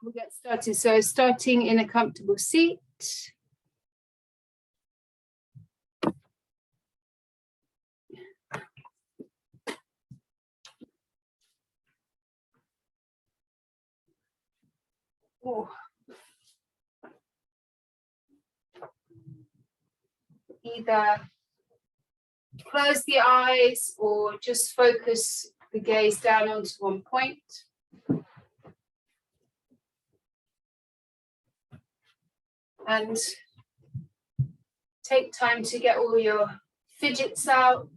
We'll get started. So starting in a comfortable seat. Oh. Either close the eyes or just focus the gaze down onto one point. And take time to get all your fidgets out.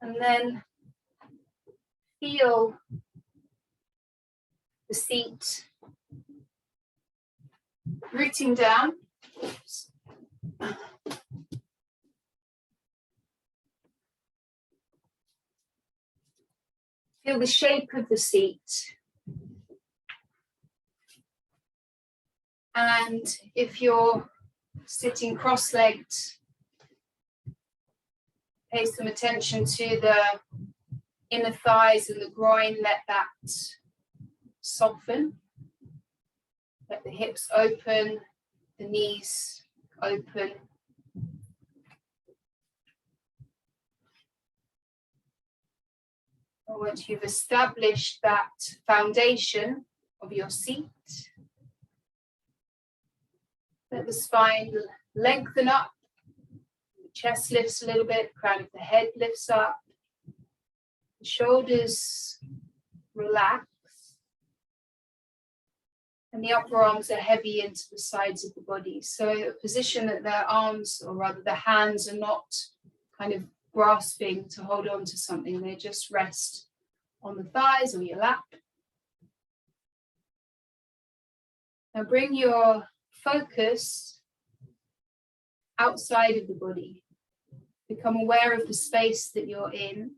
And then feel the seat rooting down. Oops. Feel the shape of the seat. And if you're sitting cross-legged, pay some attention to the inner thighs and the groin. Let that soften. Let the hips open, the knees open. Once you've established that foundation of your seat, let the spine lengthen up, the chest lifts a little bit, crown of the head lifts up, the shoulders relax, and the upper arms are heavy into the sides of the body. So a position that their arms, or rather the hands, are not kind of grasping to hold on to something, they just rest on the thighs or your lap. Now bring your focus outside of the body. Become aware of the space that you're in.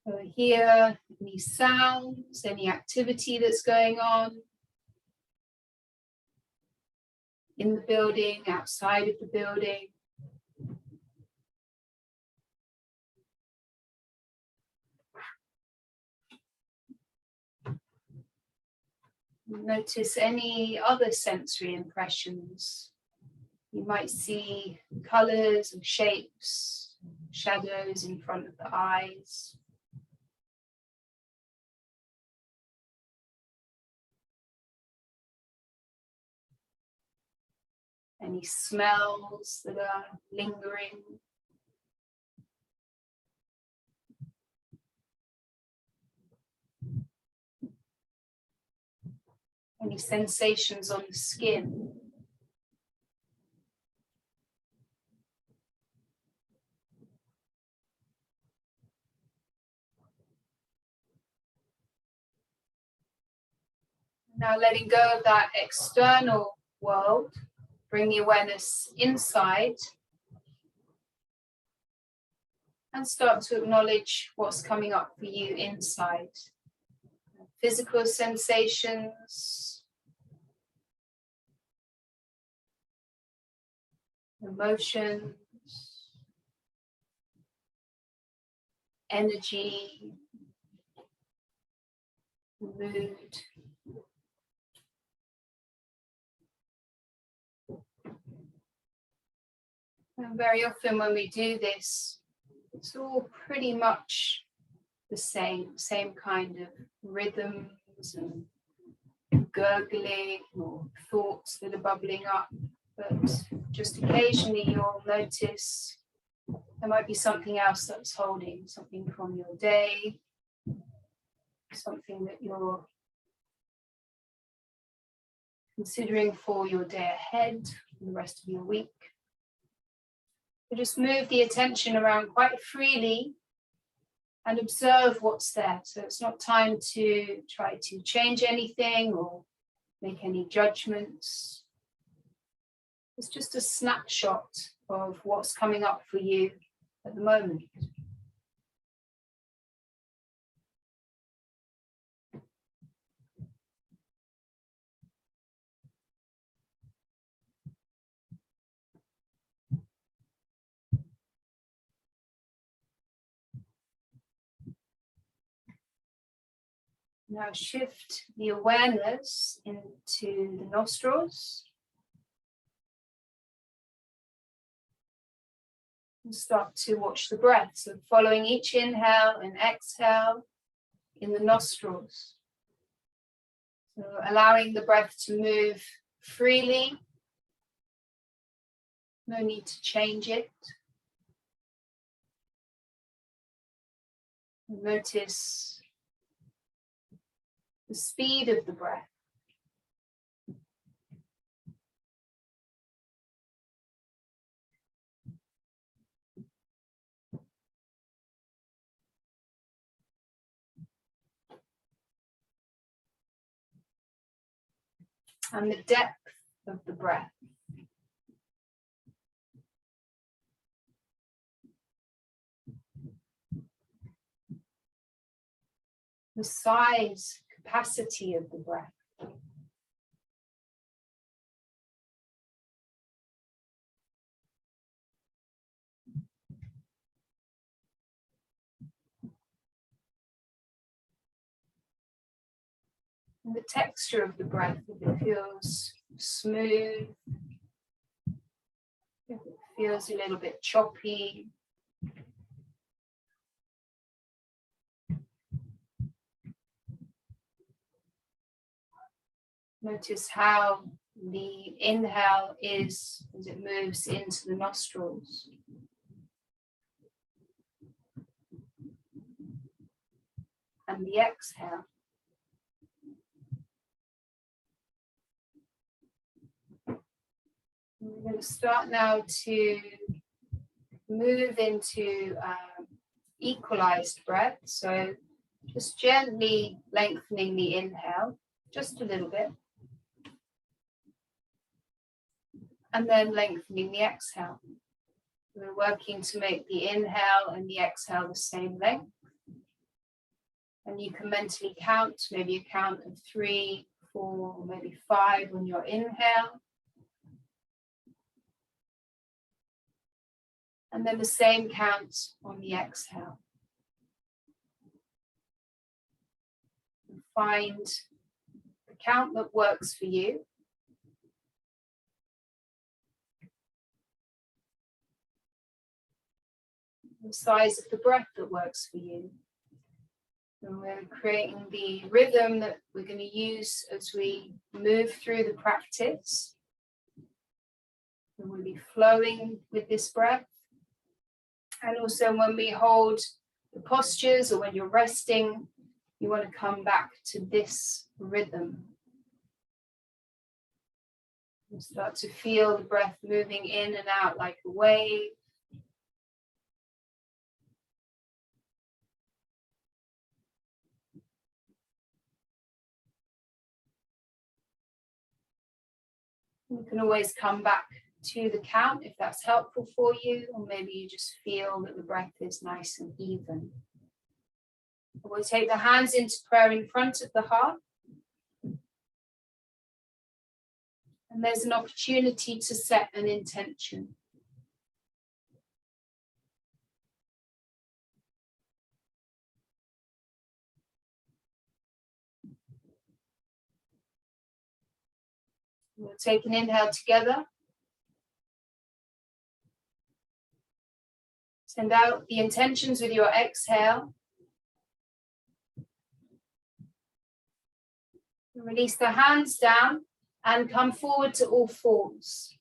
So hear any sounds, any activity that's going on in the building, outside of the building. Notice any other sensory impressions. You might see colors and shapes, shadows in front of the eyes. Any smells that are lingering. Any sensations on the skin. Now letting go of that external world, bring the awareness inside and start to acknowledge what's coming up for you inside. Physical sensations, emotions, energy, mood. And very often when we do this, it's all pretty much the same kind of rhythms and gurgling or thoughts that are bubbling up. But just occasionally you'll notice there might be something else that's holding, something from your day, something that you're considering for your day ahead, for the rest of your week. So just move the attention around quite freely and observe what's there. So it's not time to try to change anything or make any judgments. It's just a snapshot of what's coming up for you at the moment. Now shift the awareness into the nostrils. And start to watch the breath. So following each inhale and exhale in the nostrils. So allowing the breath to move freely. No need to change it. Notice the speed of the breath. And the depth of the breath. The size, capacity of the breath. And the texture of the breath, if it feels smooth, if it feels a little bit choppy. Notice how the inhale is as it moves into the nostrils. And the exhale. We're going to start now to move into equalized breath. So just gently lengthening the inhale, just a little bit. And then lengthening the exhale. We're working to make the inhale and the exhale the same length. And you can mentally count, maybe a count of 3, 4, maybe 5 on your inhale. And then the same count on the exhale. And find the count that works for you. The size of the breath that works for you. And we're creating the rhythm that we're going to use as we move through the practice. And we'll be flowing with this breath. And also when we hold the postures or when you're resting, you want to come back to this rhythm. And start to feel the breath moving in and out like a wave. You can always come back to the count if that's helpful for you, or maybe you just feel that the breath is nice and even. We'll take the hands into prayer in front of the heart. And there's an opportunity to set an intention. We'll take an inhale together. Send out the intentions with your exhale. Release the hands down and come forward to all fours.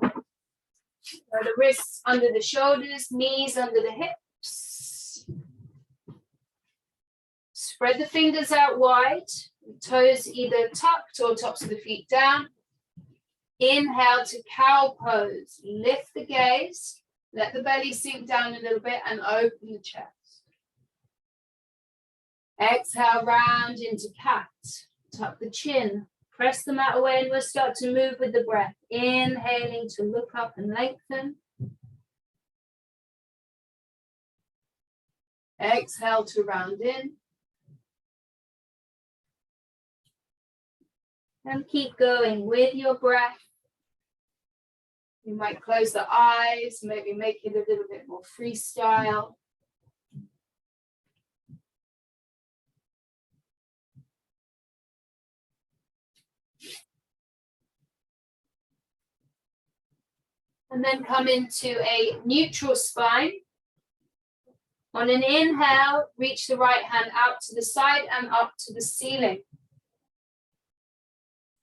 The wrists under the shoulders, knees under the hips. Spread the fingers out wide, toes either tucked or tops of the feet down. Inhale to cow pose. Lift the gaze, let the belly sink down a little bit and open the chest. Exhale, round into cat. Tuck the chin. Press the mat away and we'll start to move with the breath. Inhaling to look up and lengthen. Exhale to round in. And keep going with your breath. You might close the eyes, maybe make it a little bit more freestyle. And then come into a neutral spine. On an inhale, reach the right hand out to the side and up to the ceiling.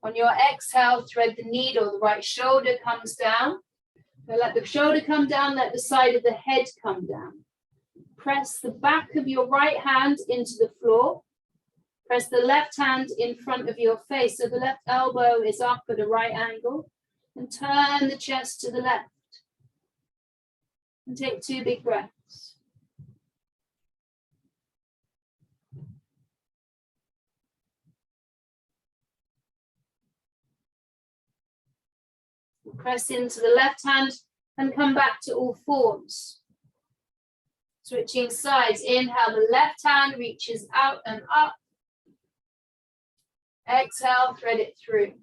On your exhale, thread the needle. The right shoulder comes down. So let the shoulder come down, let the side of the head come down. Press the back of your right hand into the floor. Press the left hand in front of your face, so the left elbow is up at a right angle. And turn the chest to the left. And take 2 big breaths. Press into the left hand and come back to all fours. Switching sides. Inhale, the left hand reaches out and up. Exhale, thread it through.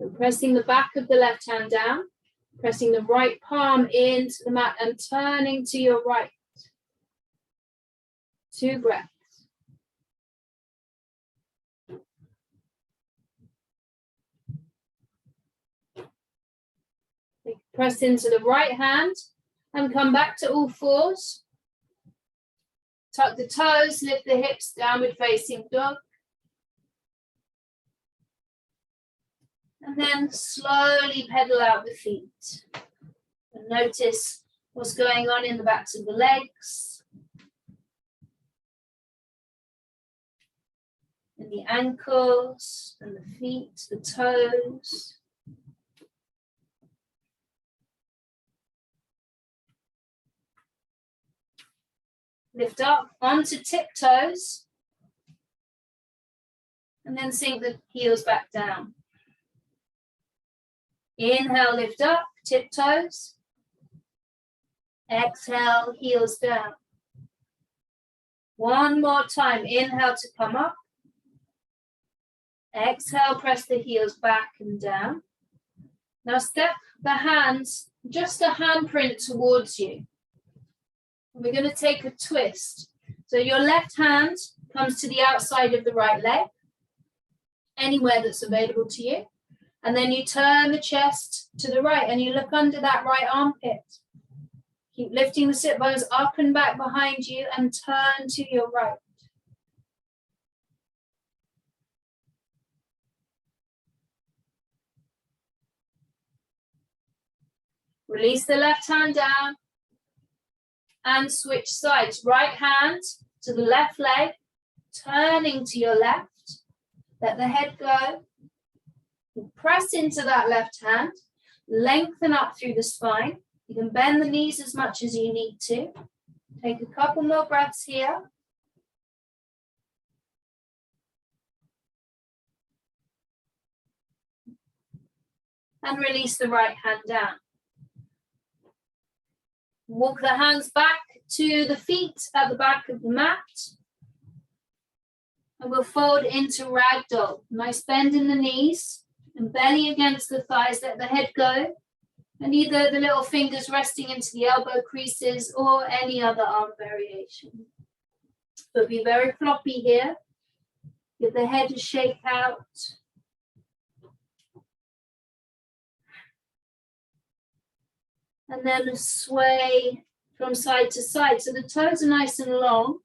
So pressing the back of the left hand down, pressing the right palm into the mat and turning to your right. 2 breaths. Press into the right hand and come back to all fours. Tuck the toes, lift the hips, downward facing dog. And then slowly pedal out the feet. And notice what's going on in the backs of the legs. And the ankles and the feet, the toes. Lift up onto tiptoes. And then sink the heels back down. Inhale, lift up, tiptoes. Exhale, heels down. One more time. Inhale to come up. Exhale, press the heels back and down. Now step the hands, just a handprint towards you. We're going to take a twist. So your left hand comes to the outside of the right leg, anywhere that's available to you. And then you turn the chest to the right and you look under that right armpit. Keep lifting the sit bones up and back behind you and turn to your right. Release the left hand down and switch sides. Right hand to the left leg, turning to your left. Let the head go. Press into that left hand, lengthen up through the spine. You can bend the knees as much as you need to. Take a couple more breaths here. And release the right hand down. Walk the hands back to the feet at the back of the mat. And we'll fold into ragdoll. Nice bend in the knees. And belly against the thighs, let the head go. And either the little fingers resting into the elbow creases or any other arm variation. But be very floppy here. Give the head a shake out. And then sway from side to side. So the toes are nice and long.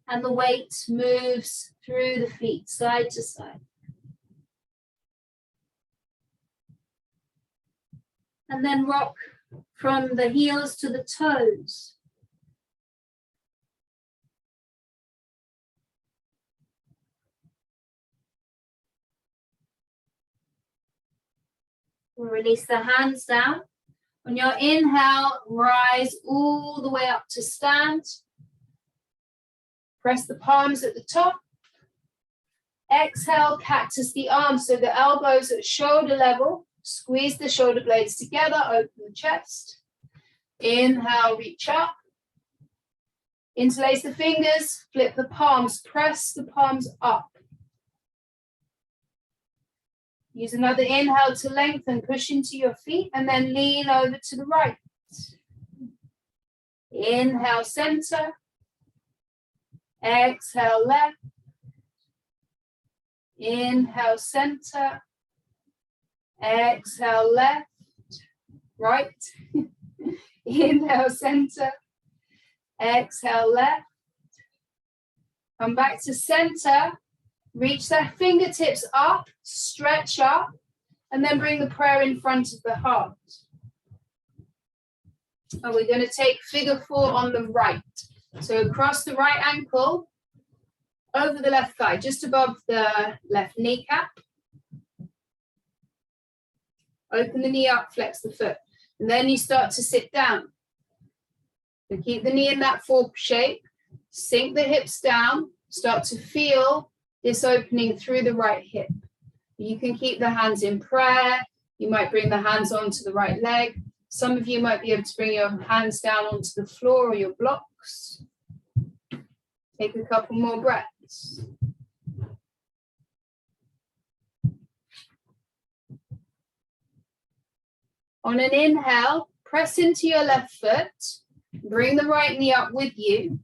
And the weight moves through the feet, side to side. And then rock from the heels to the toes. We'll release the hands down. On your inhale, rise all the way up to stand. Press the palms at the top. Exhale, cactus the arms so the elbows at shoulder level. Squeeze the shoulder blades together, open the chest. Inhale, reach up. Interlace the fingers, flip the palms, press the palms up. Use another inhale to lengthen, push into your feet, and then lean over to the right. Inhale, center. Exhale, left. Inhale, center. Exhale, left, right. Inhale, center. Exhale, left. Come back to center. Reach the fingertips up, stretch up, and then bring the prayer in front of the heart. And we're going to take figure 4 on the right. So across the right ankle, over the left thigh, just above the left kneecap. Open the knee up, flex the foot. And then you start to sit down. So keep the knee in that fork shape. Sink the hips down. Start to feel this opening through the right hip. You can keep the hands in prayer. You might bring the hands onto the right leg. Some of you might be able to bring your hands down onto the floor or your blocks. Take a couple more breaths. On an inhale, press into your left foot. Bring the right knee up with you.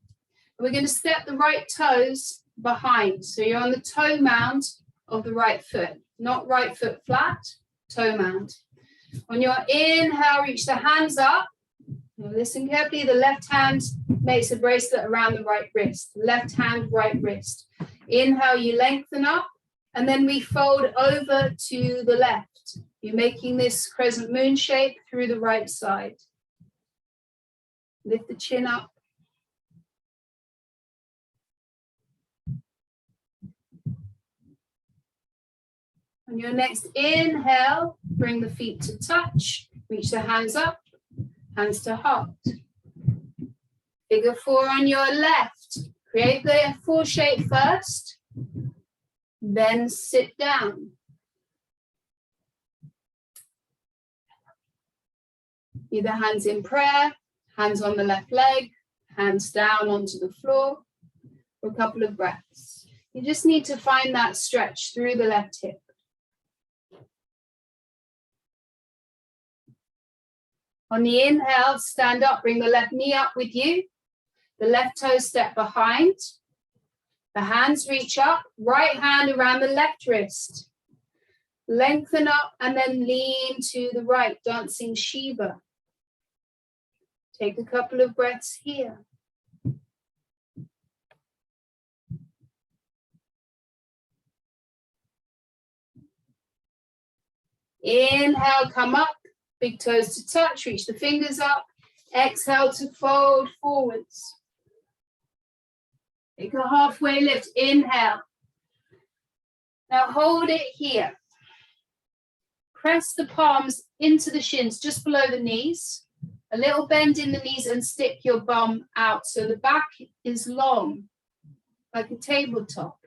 We're going to step the right toes behind. So you're on the toe mound of the right foot. Not right foot flat, toe mound. On your inhale, reach the hands up. Now listen carefully. The left hand makes a bracelet around the right wrist. Left hand, right wrist. Inhale, you lengthen up. And then we fold over to the left. You're making this crescent moon shape through the right side. Lift the chin up. On your next inhale, bring the feet to touch. Reach the hands up, hands to heart. Figure 4 on your left. Create the 4 shape first, then sit down. Either hands in prayer, hands on the left leg, hands down onto the floor for a couple of breaths. You just need to find that stretch through the left hip. On the inhale, stand up, bring the left knee up with you. The left toe step behind. The hands reach up, right hand around the left wrist. Lengthen up and then lean to the right, dancing Shiva. Take a couple of breaths here. Inhale, come up, big toes to touch, reach the fingers up. Exhale to fold forwards. Take a halfway lift, inhale. Now hold it here. Press the palms into the shins, just below the knees. A little bend in the knees and stick your bum out so the back is long, like a tabletop.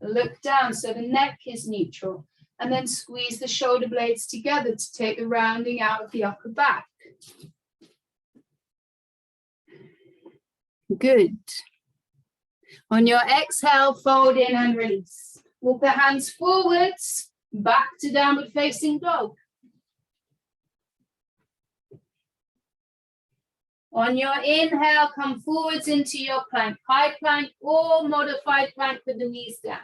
Look down so the neck is neutral. And then squeeze the shoulder blades together to take the rounding out of the upper back. Good. On your exhale, fold in and release. Walk the hands forwards, back to downward facing dog. On your inhale, come forwards into your plank, high plank or modified plank with the knees down.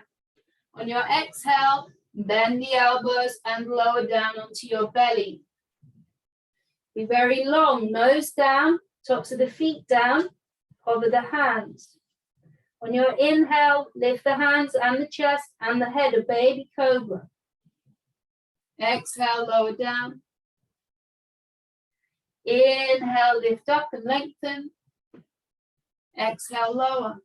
On your exhale, bend the elbows and lower down onto your belly. Be very long, nose down, tops of the feet down, hover the hands. On your inhale, lift the hands and the chest and the head, a baby cobra. Exhale, lower down. Inhale, lift up and lengthen. Exhale, lower.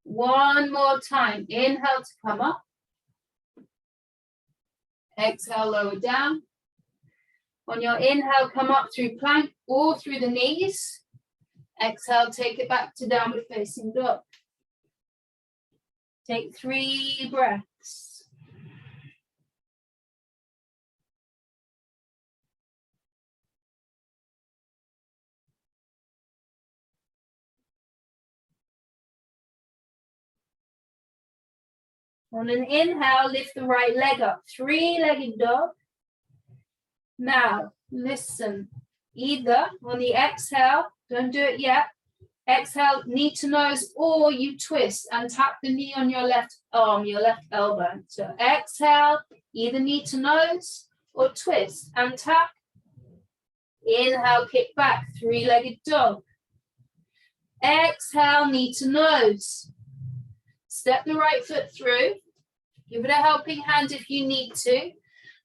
One more time. Inhale to come up. Exhale, lower down. On your inhale, come up through plank or through the knees. Exhale, take it back to downward facing dog. Take 3 breaths. On an inhale, lift the right leg up, 3-legged dog. Now, listen, either on the exhale, don't do it yet, exhale, knee to nose, or you twist and tap the knee on your left arm, your left elbow. So exhale, either knee to nose or twist and tap. Inhale, kick back, three-legged dog. Exhale, knee to nose. Step the right foot through. Give it a helping hand if you need to.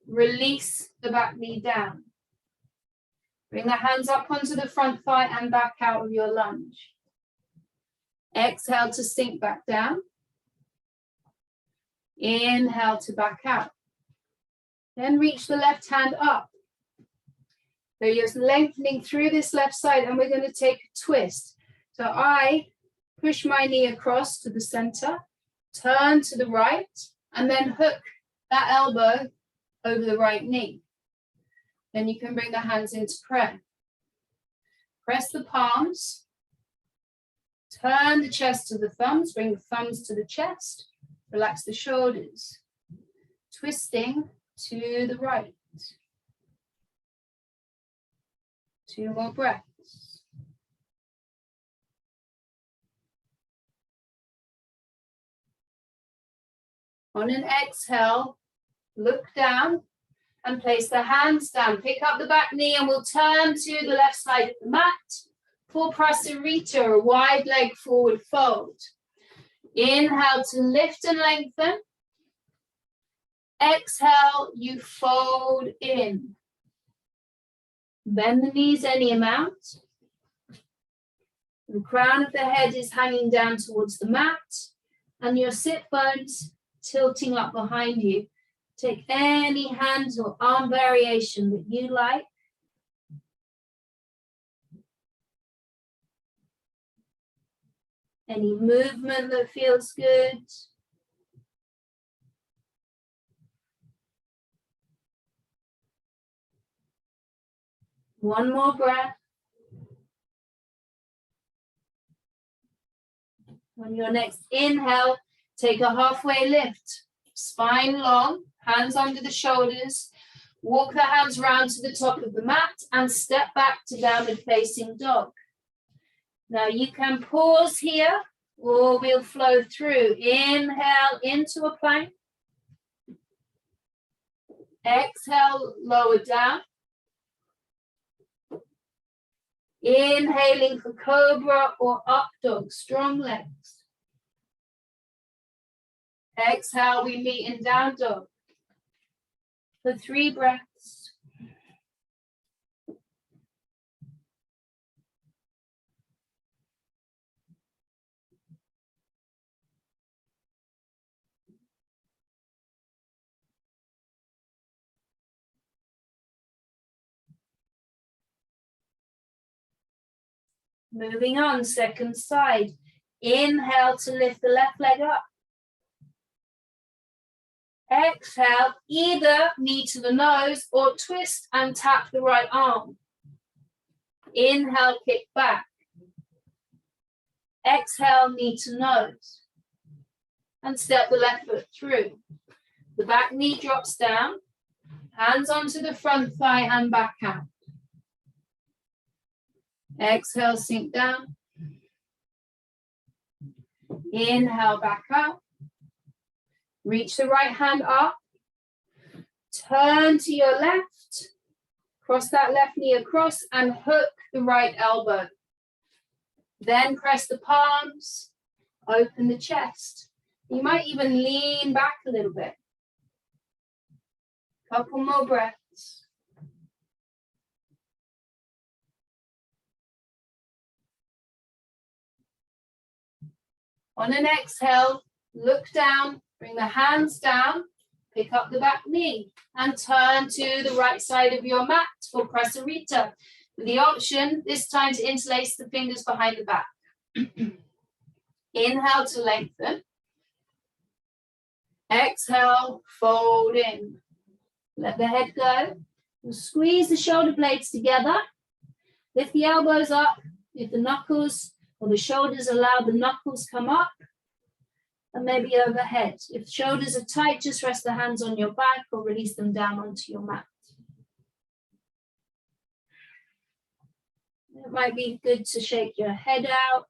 Release the back knee down. Bring the hands up onto the front thigh and back out of your lunge. Exhale to sink back down. Inhale to back out. Then reach the left hand up. So you're lengthening through this left side and we're going to take a twist. So I push my knee across to the center, turn to the right, and then hook that elbow over the right knee. Then you can bring the hands into prayer. Press the palms. Turn the chest to the thumbs. Bring the thumbs to the chest. Relax the shoulders. Twisting to the right. 2 more breaths. On an exhale, look down and place the hands down. Pick up the back knee and we'll turn to the left side of the mat for Prasarita, a wide leg forward fold. Inhale to lift and lengthen. Exhale, you fold in. Bend the knees any amount. The crown of the head is hanging down towards the mat and your sit bones tilting up behind you. Take any hand or arm variation that you like. Any movement that feels good. One more breath. On your next inhale, take a halfway lift. Spine long, hands under the shoulders. Walk the hands round to the top of the mat and step back to downward facing dog. Now you can pause here or we'll flow through. Inhale into a plank. Exhale, lower down. Inhaling for cobra or up dog, strong legs. Exhale, we meet in down dog for 3 breaths. Moving on, second side. Inhale to lift the left leg up. Exhale, either knee to the nose or twist and tap the right arm. Inhale, kick back. Exhale, knee to nose. And step the left foot through. The back knee drops down. Hands onto the front thigh and back out. Exhale, sink down. Inhale, back up. Reach the right hand up. Turn to your left. Cross that left knee across and hook the right elbow. Then press the palms. Open the chest. You might even lean back a little bit. Couple more breaths. On an exhale, look down, bring the hands down, pick up the back knee and turn to the right side of your mat for Prasarita. With the option this time to interlace the fingers behind the back. Inhale to lengthen. Exhale, fold in. Let the head go. We'll squeeze the shoulder blades together. Lift the elbows up. If the knuckles or the shoulders allow the knuckles come up and maybe overhead. If the shoulders are tight, just rest the hands on your back or release them down onto your mat. It might be good to shake your head out.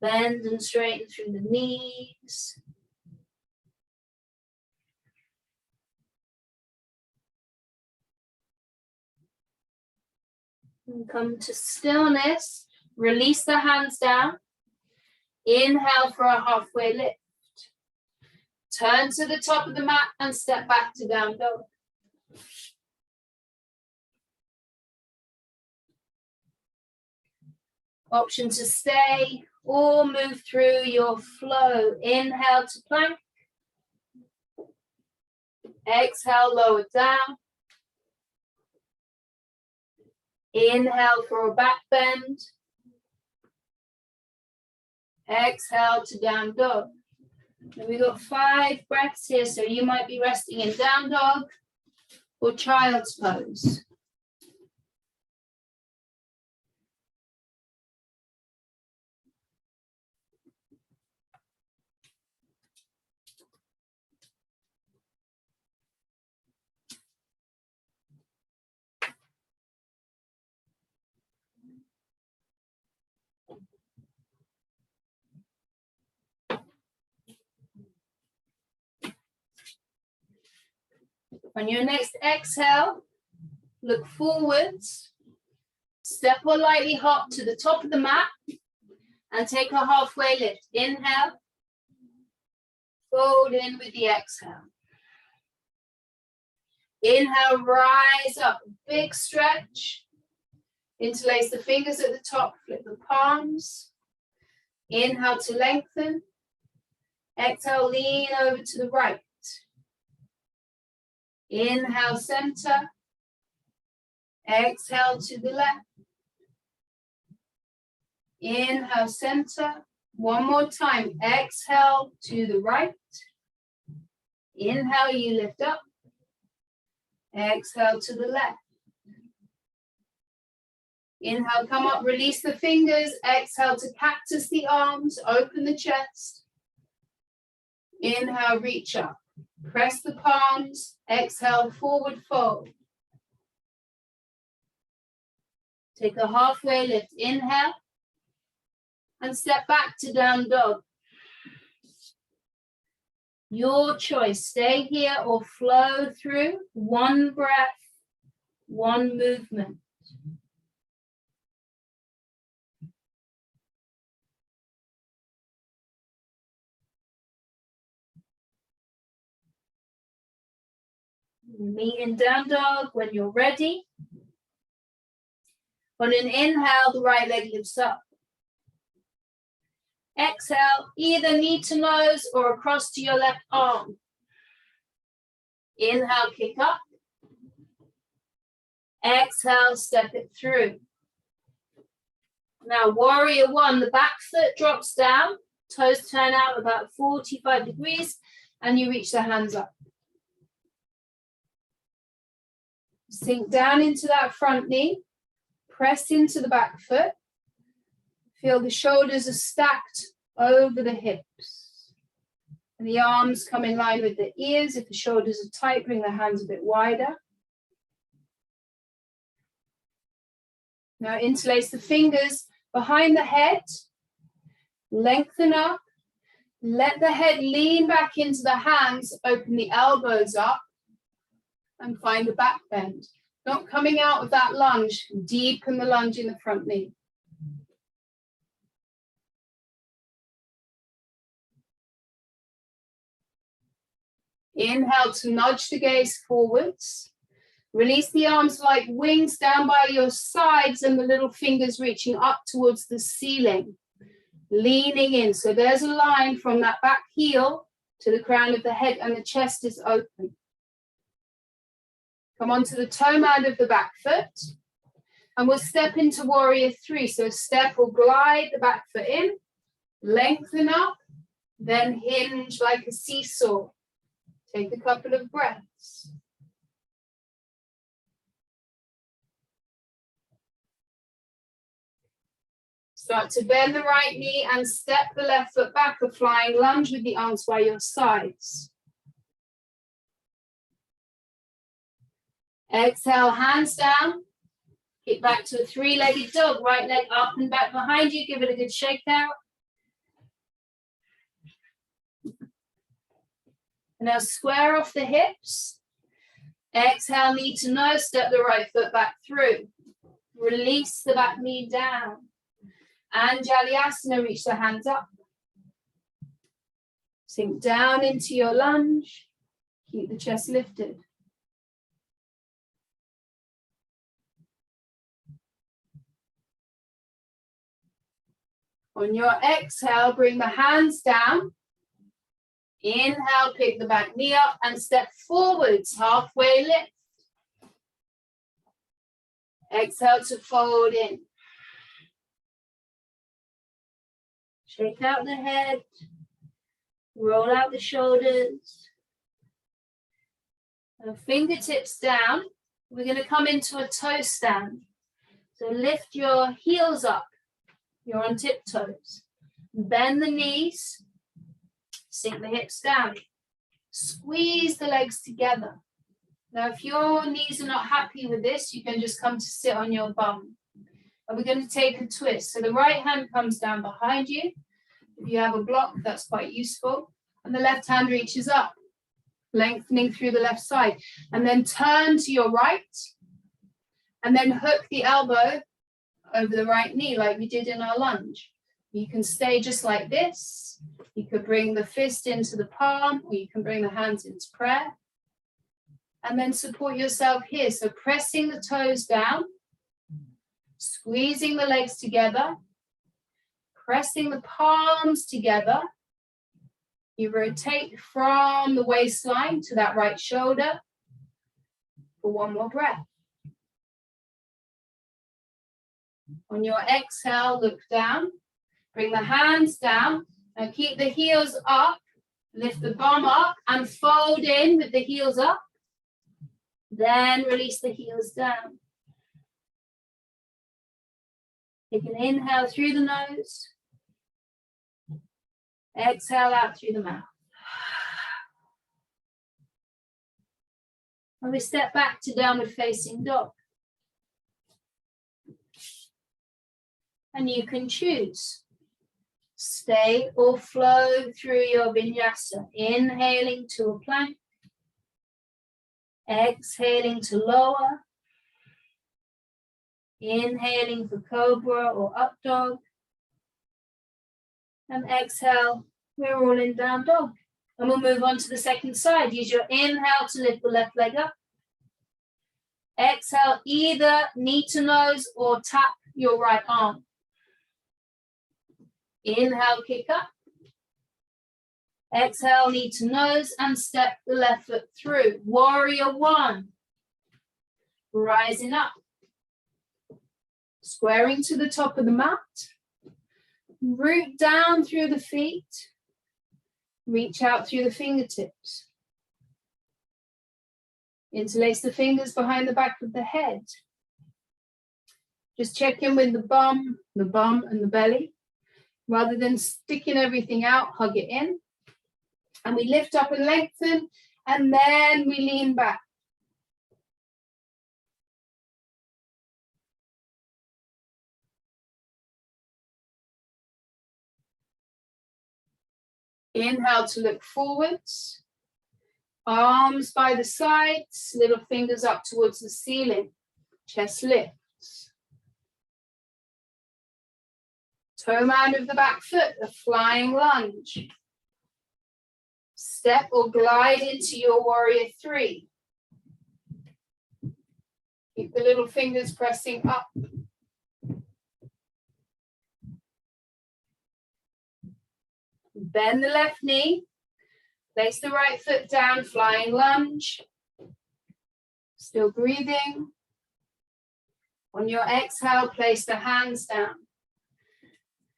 Bend and straighten through the knees. And come to stillness. Release the hands down. Inhale for a halfway lift. Turn to the top of the mat and step back to down dog. Option to stay or move through your flow. Inhale to plank. Exhale, lower down. Inhale for a back bend. Exhale to down dog. And we've got 5 breaths here, so you might be resting in down dog or child's pose. On your next exhale, look forwards, step or lightly hop to the top of the mat, and take a halfway lift. Inhale, fold in with the exhale. Inhale, rise up, big stretch. Interlace the fingers at the top, flip the palms. Inhale to lengthen. Exhale, lean over to the right. Inhale, center. Exhale to the left. Inhale, center. One more time. Exhale to the right. Inhale, you lift up. Exhale to the left. Inhale, come up, release the fingers. Exhale to cactus the arms, open the chest. Inhale, reach up. Press the palms. Exhale, forward fold. Take a halfway lift. Inhale. And step back to down dog. Your choice. Stay here or flow through. One breath, one movement. Meet in down dog when you're ready. On an inhale, the right leg lifts up. Exhale, either knee to nose or across to your left arm. Inhale, kick up. Exhale, step it through. Now, warrior one, the back foot drops down, toes turn out about 45 degrees, and you reach the hands up. Sink down into that front knee, press into the back foot. Feel the shoulders are stacked over the hips. And the arms come in line with the ears. If the shoulders are tight, bring the hands a bit wider. Now interlace the fingers behind the head. Lengthen up. Let the head lean back into the hands. Open the elbows up. And find a back bend. Not coming out of that lunge. Deepen the lunge in the front knee. Inhale to nudge the gaze forwards. Release the arms like wings down by your sides and the little fingers reaching up towards the ceiling. Leaning in. So there's a line from that back heel to the crown of the head and the chest is open. Come onto the toe mat of the back foot. And we'll step into warrior three. So step or glide the back foot in. Lengthen up. Then hinge like a seesaw. Take a couple of breaths. Start to bend the right knee and step the left foot back, a flying lunge with the arms by your sides. Exhale, hands down. Get back to a three-legged dog. Right leg up and back behind you. Give it a good shake out. Now square off the hips. Exhale, knee to nose. Step the right foot back through. Release the back knee down. Anjalyasana, reach the hands up. Sink down into your lunge. Keep the chest lifted. On your exhale, bring the hands down. Inhale, pick the back knee up and step forwards, halfway lift. Exhale to fold in. Shake out the head. Roll out the shoulders. And fingertips down. We're going to come into a toe stand. So lift your heels up. You're on tiptoes. Bend the knees. Sink the hips down. Squeeze the legs together. Now, if your knees are not happy with this, you can just come to sit on your bum. And we're going to take a twist. So the right hand comes down behind you. If you have a block, that's quite useful. And the left hand reaches up, lengthening through the left side. And then turn to your right. And then hook the elbow over the right knee like we did in our lunge. You can stay just like this. You could bring the fist into the palm, or you can bring the hands into prayer. And then support yourself here. So pressing the toes down, squeezing the legs together, pressing the palms together. You rotate from the waistline to that right shoulder for one more breath. On your exhale, look down, bring the hands down, and keep the heels up, lift the bum up, and fold in with the heels up. Then release the heels down. Take an inhale through the nose. Exhale out through the mouth. And we step back to downward facing dog. And you can choose. Stay or flow through your vinyasa. Inhaling to a plank. Exhaling to lower. Inhaling for cobra or up dog. And exhale, we're all in down dog. And we'll move on to the second side. Use your inhale to lift the left leg up. Exhale, either knee to nose or tap your right arm. Inhale, kick up. Exhale, knee to nose and step the left foot through. Warrior one. Rising up. Squaring to the top of the mat. Root down through the feet. Reach out through the fingertips. Interlace the fingers behind the back of the head. Just check in with the bum and the belly. Rather than sticking everything out, hug it in. And we lift up and lengthen, and then we lean back. Inhale to look forwards. Arms by the sides, little fingers up towards the ceiling. Chest lifts. Toe mound of the back foot, a flying lunge. Step or glide into your warrior three. Keep the little fingers pressing up. Bend the left knee. Place the right foot down, flying lunge. Still breathing. On your exhale, place the hands down.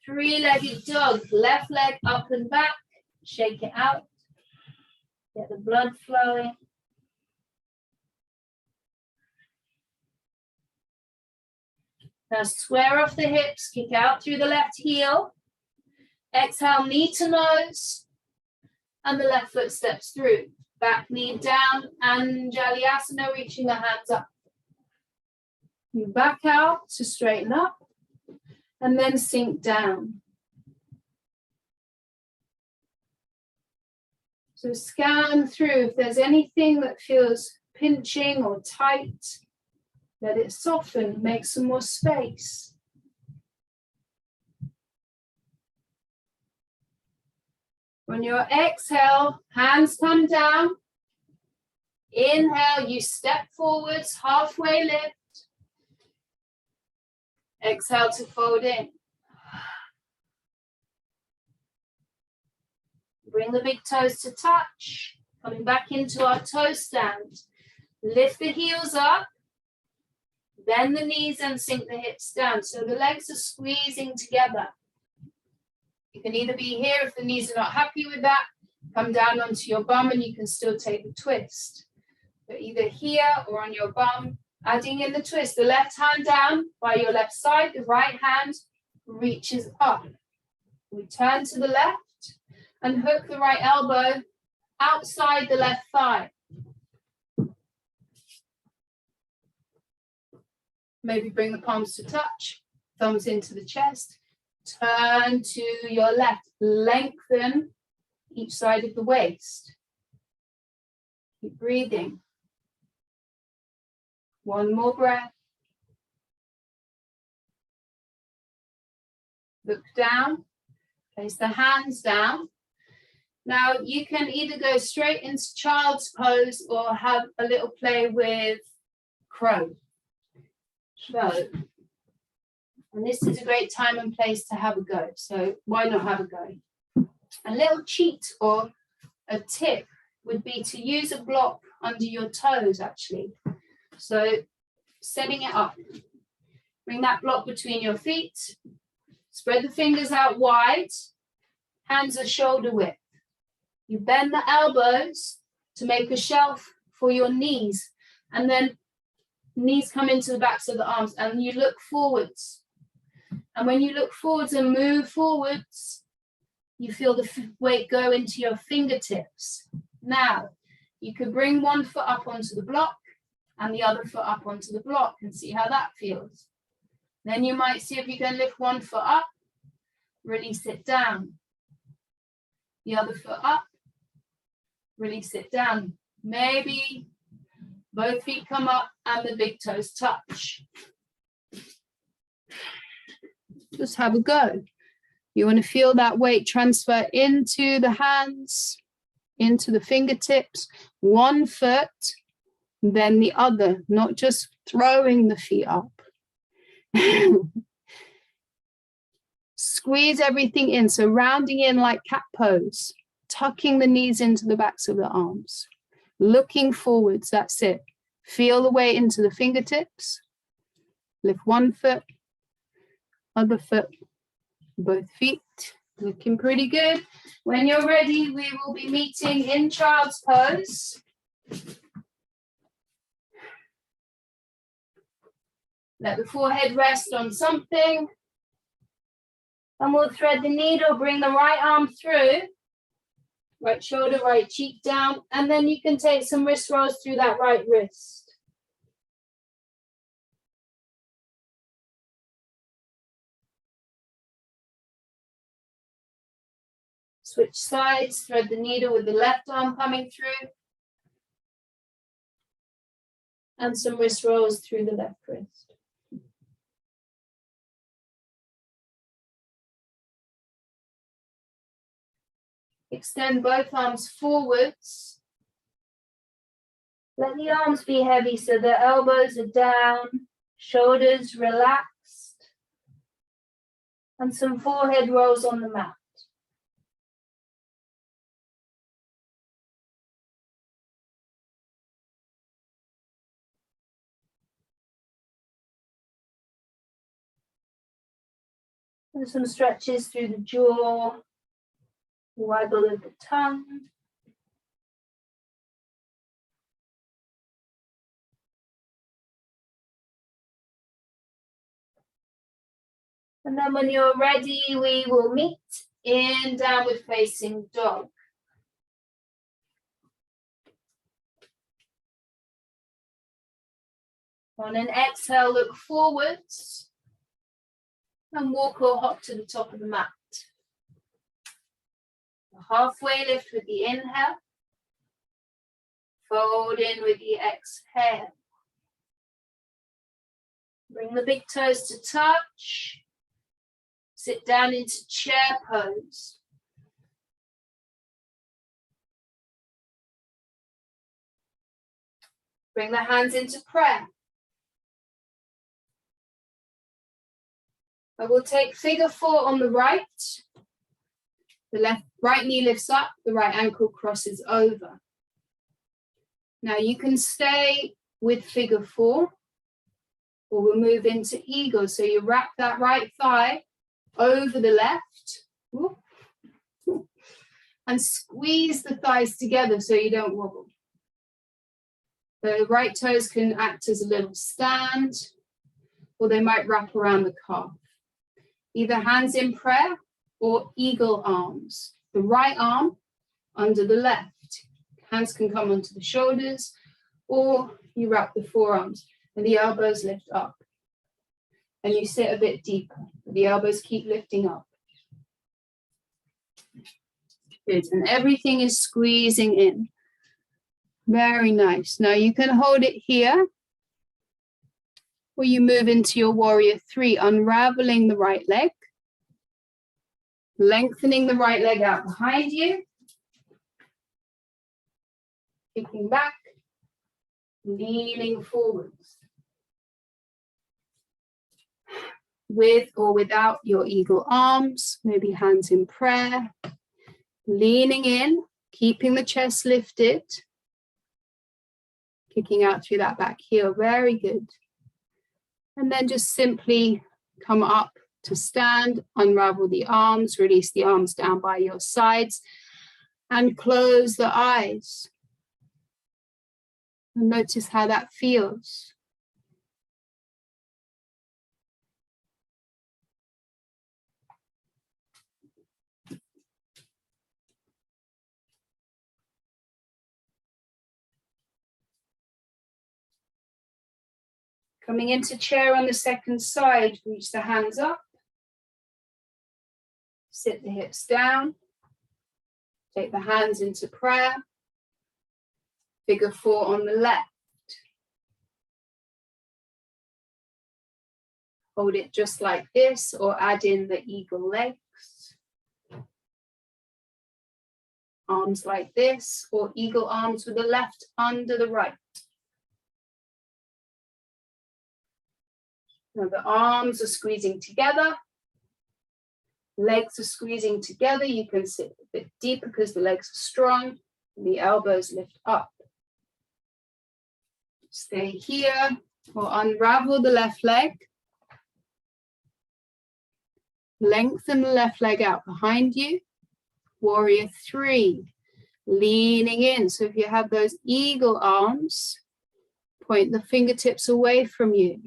Three-legged dog, left leg up and back. Shake it out. Get the blood flowing. Now square off the hips, kick out through the left heel. Exhale, knee to nose. And the left foot steps through. Back knee down, Anjalyasana, reaching the hands up. You back out to straighten up. And then sink down. So scan through if there's anything that feels pinching or tight. Let it soften, make some more space. On your exhale, hands come down. Inhale, you step forwards, halfway lift. Exhale to fold in. Bring the big toes to touch. Coming back into our toe stand. Lift the heels up. Bend the knees and sink the hips down. So the legs are squeezing together. You can either be here if the knees are not happy with that. Come down onto your bum and you can still take the twist. But either here or on your bum, adding in the twist. The left hand down by your left side. The right hand reaches up. We turn to the left and hook the right elbow outside the left thigh. Maybe bring the palms to touch, thumbs into the chest. Turn to your left. Lengthen each side of the waist. Keep breathing. One more breath. Look down. Place the hands down. Now you can either go straight into child's pose or have a little play with crow. So, and this is a great time and place to have a go. So why not have a go? A little cheat or a tip would be to use a block under your toes actually. So setting it up. Bring that block between your feet. Spread the fingers out wide. Hands are shoulder width. You bend the elbows to make a shelf for your knees. And then knees come into the backs of the arms and you look forwards. And when you look forwards and move forwards, you feel the weight go into your fingertips. Now, you could bring one foot up onto the block and the other foot up onto the block and see how that feels. Then you might see if you can lift one foot up, release it down. The other foot up, release it down. Maybe both feet come up and the big toes touch. Just have a go. You want to feel that weight transfer into the hands, into the fingertips, one foot, then the other, not just throwing the feet up. Squeeze everything in, so rounding in like cat pose, tucking the knees into the backs of the arms, looking forwards, that's it. Feel the way into the fingertips, lift one foot, other foot, both feet, looking pretty good. When you're ready, we will be meeting in child's pose. Let the forehead rest on something. And we'll thread the needle, bring the right arm through, right shoulder, right cheek down, and then you can take some wrist rolls through that right wrist. Switch sides, thread the needle with the left arm coming through, and some wrist rolls through the left wrist. Extend both arms forwards. Let the arms be heavy so the elbows are down, shoulders relaxed, and some forehead rolls on the mat. And some stretches through the jaw, waggle of the tongue. And then when you're ready, we will meet in downward facing dog. On an exhale, look forwards and walk or hop to the top of the mat. Halfway lift with the inhale, fold in with the exhale. Bring the big toes to touch. Sit down into chair pose. Bring the hands into prayer. I will take figure 4 on the right. The right knee lifts up, the right ankle crosses over. Now you can stay with figure 4, or we'll move into eagle. So you wrap that right thigh over the left. And squeeze the thighs together so you don't wobble. The right toes can act as a little stand, or they might wrap around the calf. Either hands in prayer or eagle arms. The right arm under the left. Hands can come onto the shoulders, or you wrap the forearms and the elbows lift up. And you sit a bit deeper. The elbows keep lifting up. Good, and everything is squeezing in. Very nice. Now you can hold it here, or you move into your warrior 3, unraveling the right leg, lengthening the right leg out behind you, kicking back, leaning forwards. With or without your eagle arms, maybe hands in prayer, leaning in, keeping the chest lifted, kicking out through that back heel. Very good. And then just simply come up to stand, unravel the arms, release the arms down by your sides, and close the eyes. And notice how that feels. Coming into chair on the second side, reach the hands up. Sit the hips down. Take the hands into prayer. Figure 4 on the left. Hold it just like this, or add in the eagle legs. Arms like this, or eagle arms with the left under the right. Now the arms are squeezing together. Legs are squeezing together. You can sit a bit deeper because the legs are strong. And the elbows lift up. Stay here, or unravel the left leg. Lengthen the left leg out behind you. Warrior 3, leaning in. So if you have those eagle arms, point the fingertips away from you.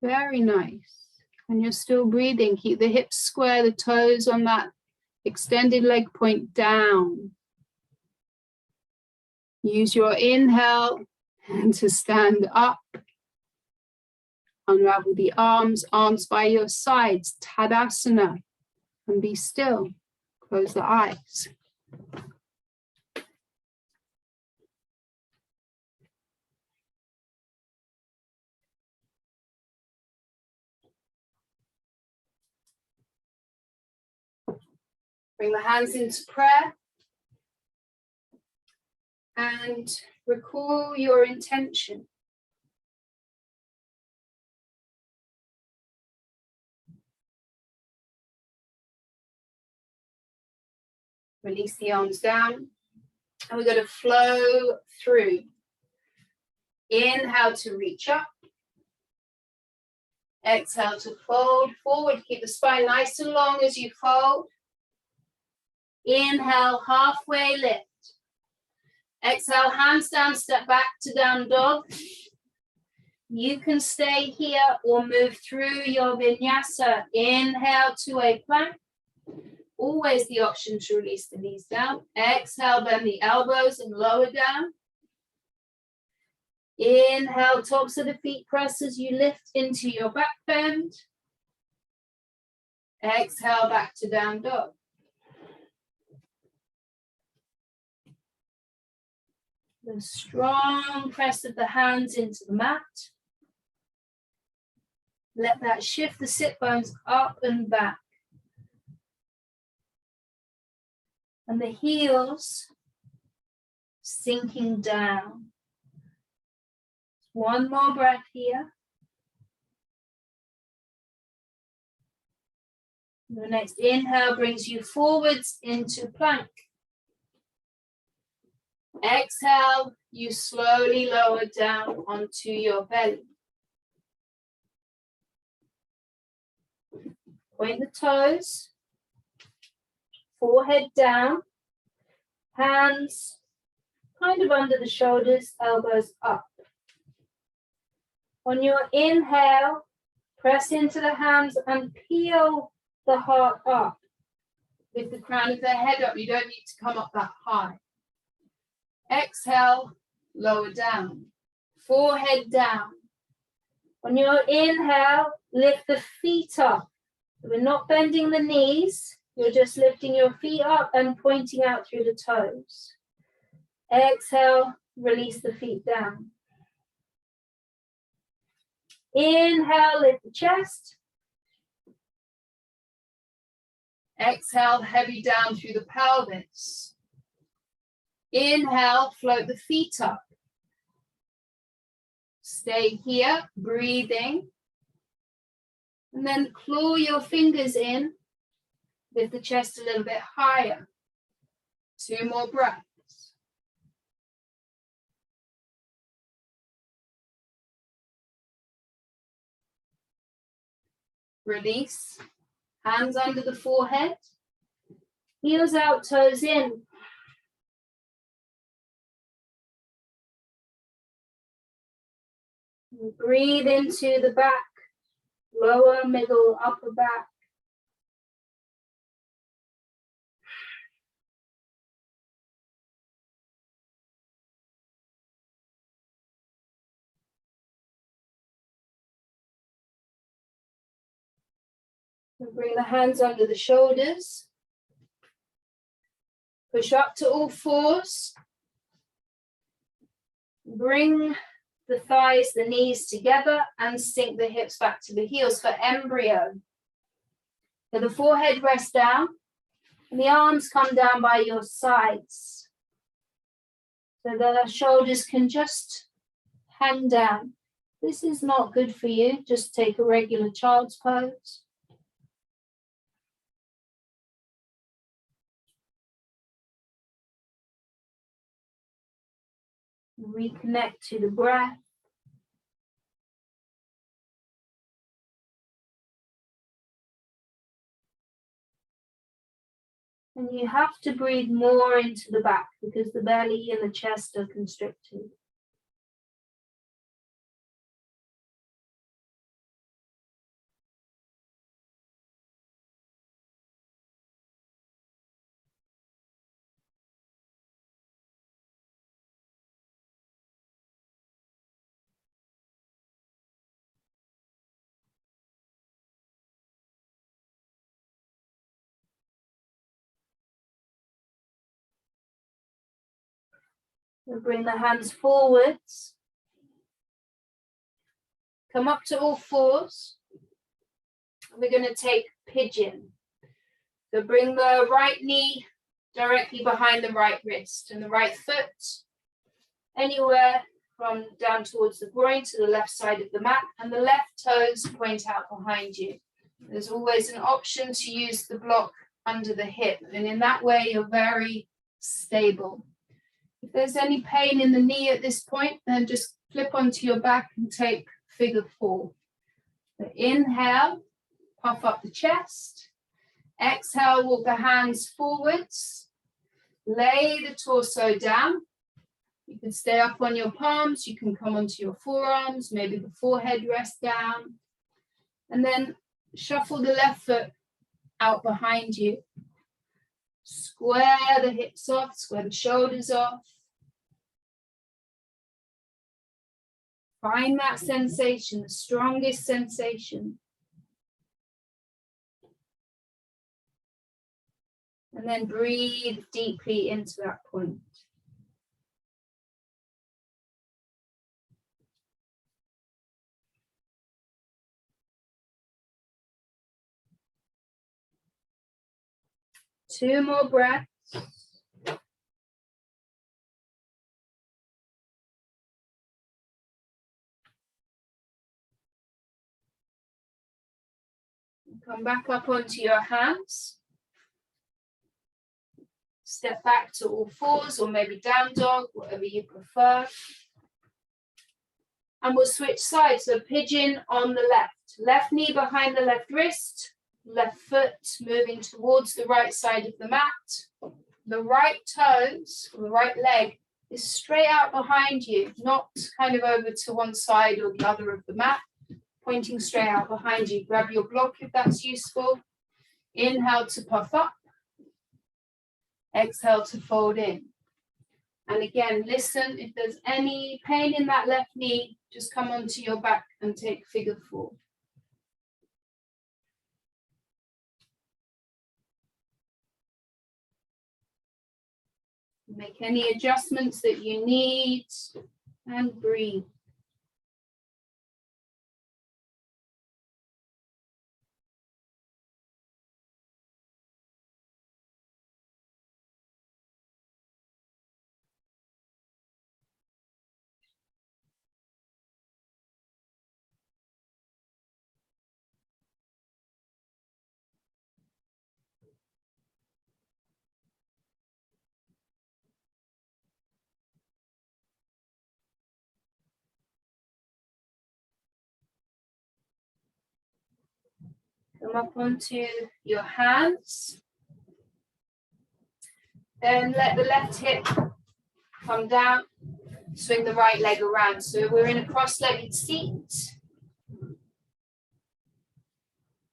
Very nice. And you're still breathing. Keep the hips square, the toes on that extended leg point down. Use your inhale to stand up. Unravel the arms, arms by your sides, Tadasana, and be still. Close the eyes. Bring the hands into prayer and recall your intention. Release the arms down, and we're going to flow through. Inhale to reach up. Exhale to fold forward. Keep the spine nice and long as you fold. Inhale, halfway lift. Exhale, hands down, step back to down dog. You can stay here or move through your vinyasa. Inhale to a plank. Always the option to release the knees down. Exhale, bend the elbows and lower down. Inhale, tops of the feet press as you lift into your back bend. Exhale, back to down dog. The strong press of the hands into the mat. Let that shift the sit bones up and back. And the heels sinking down. One more breath here. The next inhale brings you forwards into plank. Exhale, you slowly lower down onto your belly. Point the toes, forehead down, hands kind of under the shoulders, elbows up. On your inhale, press into the hands and peel the heart up. Lift the crown of the head up. You don't need to come up that high. Exhale, lower down. Forehead down. On your inhale, lift the feet up. We're not bending the knees. You're just lifting your feet up and pointing out through the toes. Exhale, release the feet down. Inhale, lift the chest. Exhale, heavy down through the pelvis. Inhale, float the feet up. Stay here, breathing. And then claw your fingers in. Lift the chest a little bit higher. 2 more breaths. Release. Hands under the forehead. Heels out, toes in. Breathe into the back, lower, middle, upper back. And bring the hands under the shoulders. Push up to all fours. Bring the thighs, the knees together and sink the hips back to the heels for embryo. So the forehead rests down and the arms come down by your sides. So the shoulders can just hang down. This is not good for you. Just take a regular child's pose. Reconnect to the breath. And you have to breathe more into the back because the belly and the chest are constricted. We'll bring the hands forwards. Come up to all fours. We're going to take pigeon. So bring the right knee directly behind the right wrist and the right foot anywhere from down towards the groin to the left side of the mat, and the left toes point out behind you. There's always an option to use the block under the hip, and in that way you're very stable. If there's any pain in the knee at this point, then just flip onto your back and take figure 4. So inhale, puff up the chest. Exhale, walk the hands forwards. Lay the torso down. You can stay up on your palms. You can come onto your forearms. Maybe the forehead rests down. And then shuffle the left foot out behind you. Square the hips off, square the shoulders off. Find that sensation, the strongest sensation. And then breathe deeply into that point. 2 more breaths. Come back up onto your hands. Step back to all fours or maybe down dog, whatever you prefer. And we'll switch sides. So pigeon on the left. Left knee behind the left wrist. Left foot moving towards the right side of the mat. The right toes, or the right leg, is straight out behind you, not kind of over to one side or the other of the mat, pointing straight out behind you. Grab your block if that's useful. Inhale to puff up. Exhale to fold in. And again, listen, if there's any pain in that left knee, just come onto your back and take figure 4. Make any adjustments that you need and breathe. Come up onto your hands. Then let the left hip come down. Swing the right leg around. So we're in a cross-legged seat.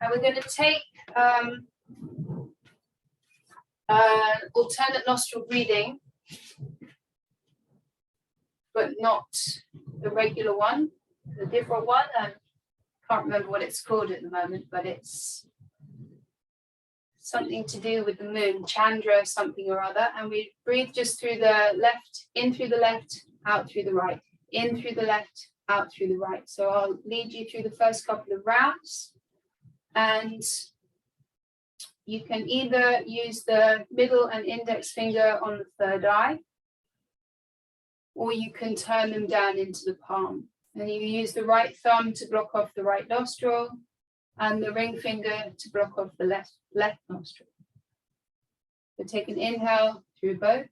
And we're going to take alternate nostril breathing, but not the regular one, the different one. I can't remember what it's called at the moment, but it's something to do with the moon, Chandra something or other. And we breathe just through the left, in through the left, out through the right, in through the left, out through the right. So I'll lead you through the first couple of rounds. And you can either use the middle and index finger on the third eye, or you can turn them down into the palm. And you use the right thumb to block off the right nostril and the ring finger to block off the left nostril. So take an inhale through both.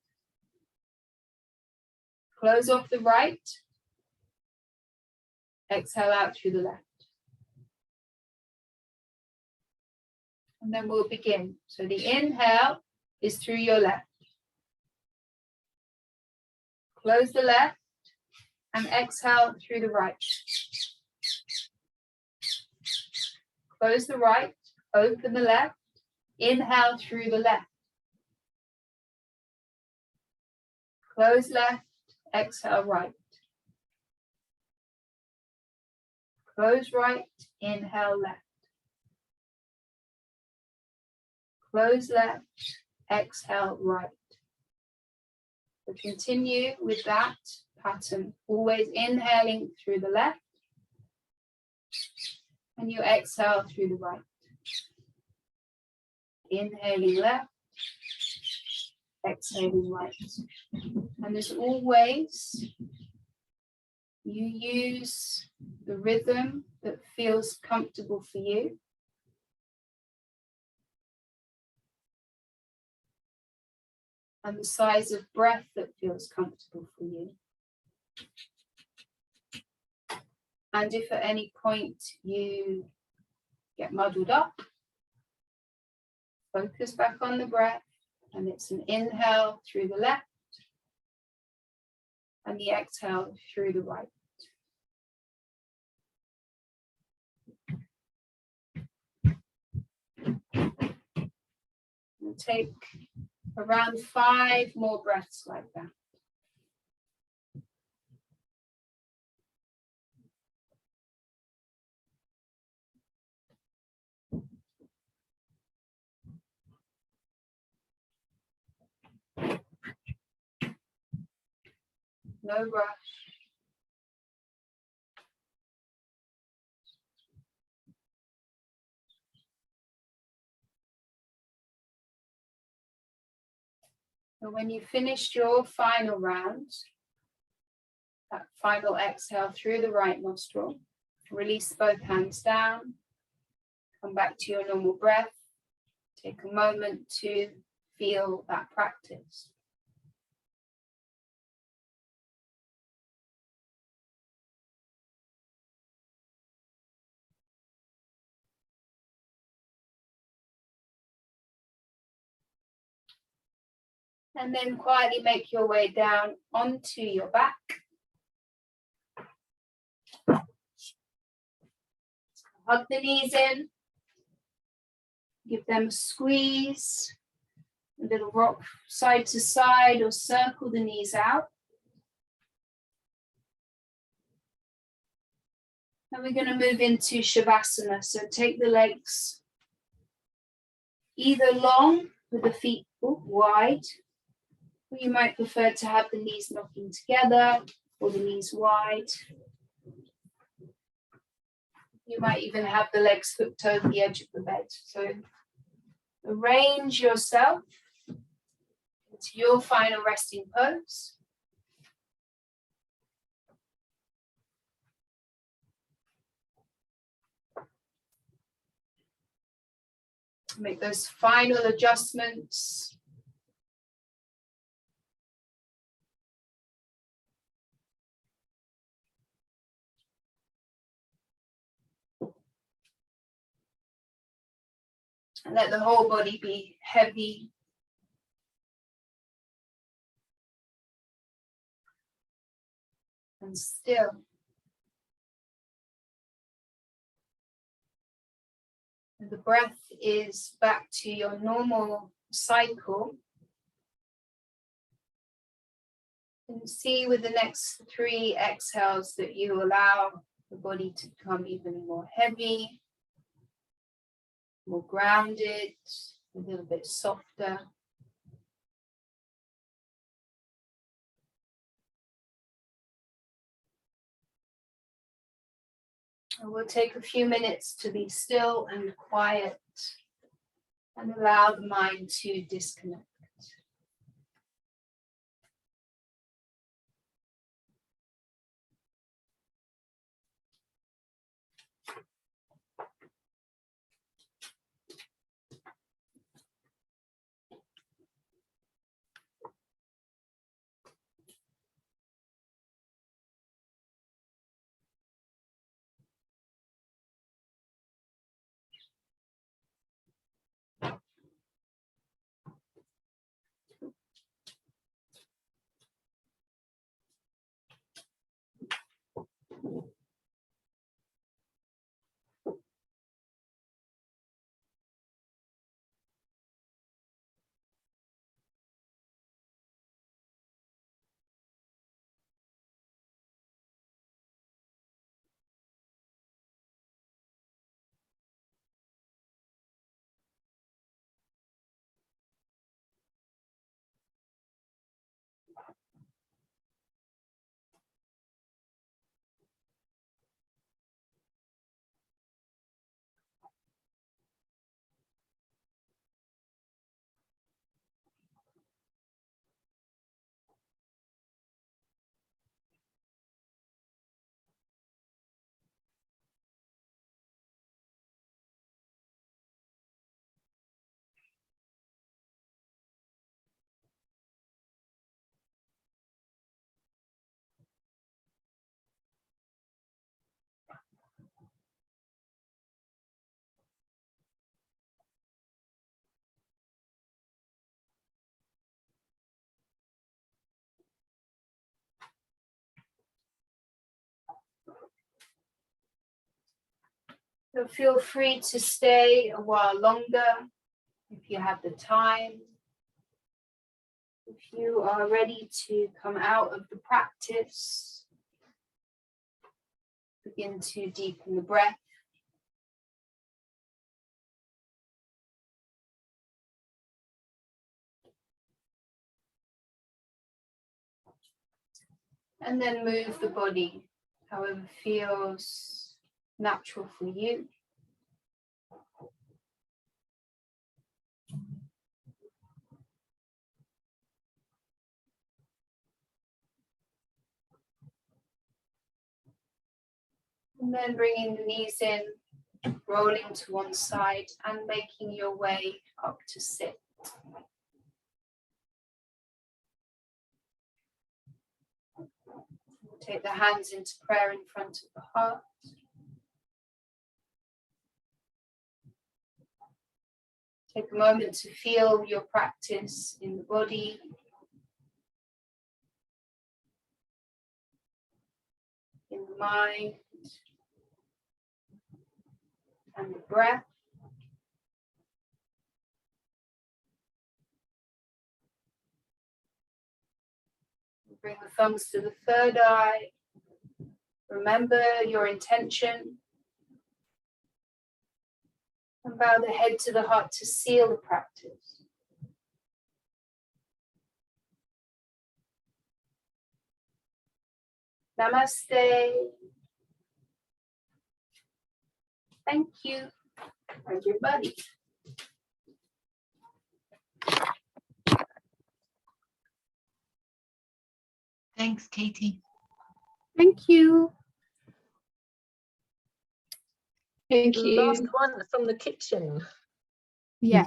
Close off the right. Exhale out through the left. And then we'll begin. So the inhale is through your left. Close the left and exhale through the right. Close the right, open the left, inhale through the left. Close left, exhale right. Close right, inhale left. Close left, exhale right. So continue with that pattern, always inhaling through the left and you exhale through the right. Inhaling left, exhaling right. And as always, you use the rhythm that feels comfortable for you. And the size of breath that feels comfortable for you. And if at any point you get muddled up, focus back on the breath, and it's an inhale through the left and the exhale through the right. And take around 5 more breaths like that. No rush. And when you finished your final round, that final exhale through the right nostril, release both hands down, come back to your normal breath, take a moment to feel that practice. And then quietly make your way down onto your back. Hug the knees in. Give them a squeeze. A little rock side to side or circle the knees out. And we're going to move into Shavasana. So take the legs either long with the feet wide, or you might prefer to have the knees knocking together or the knees wide. You might even have the legs hooked over the edge of the bed. So arrange yourself into your final resting pose. Make those final adjustments. And let the whole body be heavy. And still. And the breath is back to your normal cycle. And see with the next 3 exhales that you allow the body to become even more heavy, more grounded, a little bit softer. And we'll take a few minutes to be still and quiet and allow the mind to disconnect. So feel free to stay a while longer if you have the time. If you are ready to come out of the practice, begin to deepen the breath. And then move the body however feels natural for you. And then bringing the knees in, rolling to one side and making your way up to sit. Take the hands into prayer in front of the heart. Take a moment to feel your practice in the body. In the mind. And the breath. Bring the thumbs to the third eye. Remember your intention. And bow the head to the heart to seal the practice. Namaste. Thank you, everybody. Thanks, Katie. Thank you. Thank The you. last one from the kitchen. Yeah.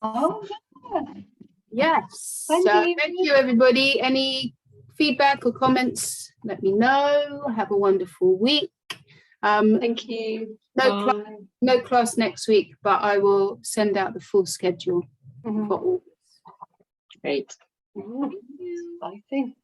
Oh, yeah. Yes. Thank So you. thank you, everybody. Any feedback or comments, let me know. Have a wonderful week. Thank you. No, no class next week, but I will send out the full schedule Mhm. for all. Great. Thank you. Exciting.